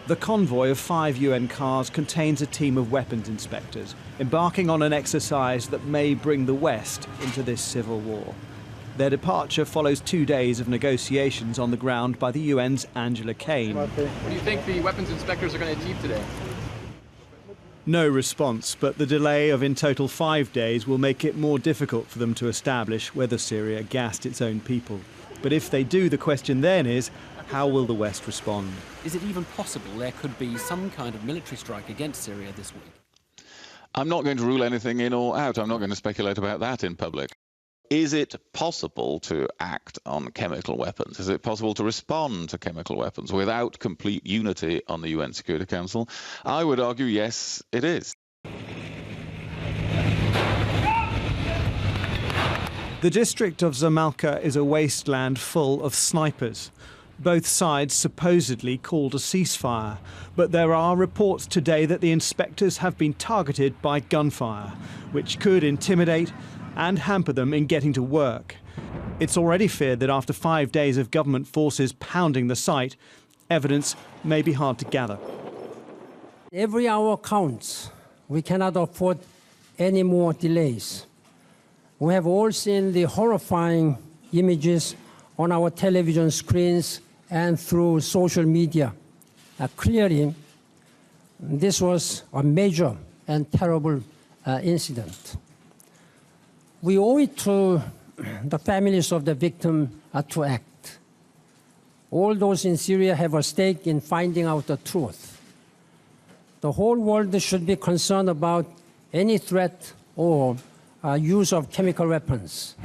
The convoy of 5 UN cars contains a team of weapons inspectors, embarking on an exercise that may bring the West into this civil war. Their departure follows 2 days of negotiations on the ground by the UN's Angela Kane. What do you think the weapons inspectors are going to achieve today? No response, but the delay of in total 5 days will make it more difficult for them to establish whether Syria gassed its own people. But if they do, the question then is, how will the West respond? Is it even possible there could be some kind of military strike against Syria this week? I'm not going to rule anything in or out. I'm not going to speculate about that in public. Is it possible to act on chemical weapons? Is it possible to respond to chemical weapons without complete unity on the UN Security Council? I would argue, yes, it is. The district of Zamalka is a wasteland full of snipers. Both sides supposedly called a ceasefire, but there are reports today that the inspectors have been targeted by gunfire, which could intimidate and hamper them in getting to work. It's already feared that after 5 days of government forces pounding the site, evidence may be hard to gather. Every hour counts. We cannot afford any more delays. We have all seen the horrifying images on our television screens and through social media. Clearly, this was a major and terrible incident. We owe it to the families of the victim to act. All those in Syria have a stake in finding out the truth. The whole world should be concerned about any threat or use of chemical weapons.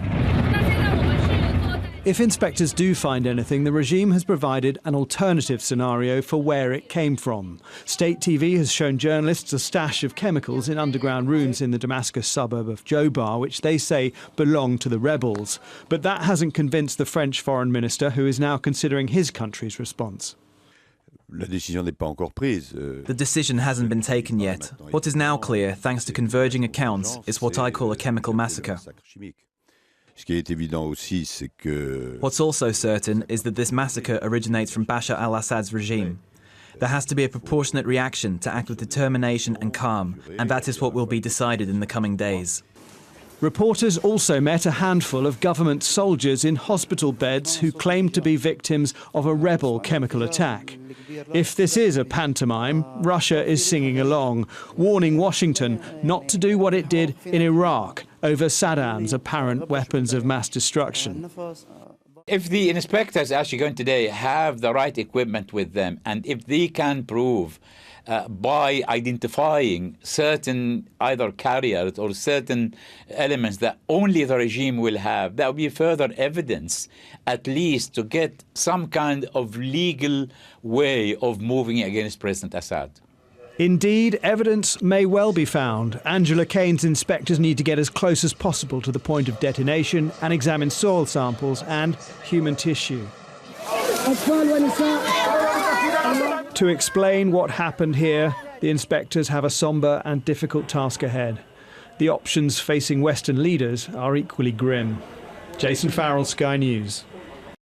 If inspectors do find anything, the regime has provided an alternative scenario for where it came from. State TV has shown journalists a stash of chemicals in underground rooms in the Damascus suburb of Jobar, which they say belong to the rebels. But that hasn't convinced the French foreign minister, who is now considering his country's response. The decision hasn't been taken yet. What is now clear, thanks to converging accounts, is what I call a chemical massacre. What's also certain is that this massacre originates from Bashar al-Assad's regime. There has to be a proportionate reaction to act with determination and calm, and that is what will be decided in the coming days. Reporters also met a handful of government soldiers in hospital beds who claimed to be victims of a rebel chemical attack. If this is a pantomime, Russia is singing along, warning Washington not to do what it did in Iraq over Saddam's apparent weapons of mass destruction. If the inspectors actually going today have the right equipment with them, and if they can prove by identifying certain either carriers or certain elements that only the regime will have, that will be further evidence, at least to get some kind of legal way of moving against President Assad. Indeed, evidence may well be found. Angela Kane's inspectors need to get as close as possible to the point of detonation and examine soil samples and human tissue. To explain what happened here, the inspectors have a sombre and difficult task ahead. The options facing Western leaders are equally grim. Jason Farrell, Sky News.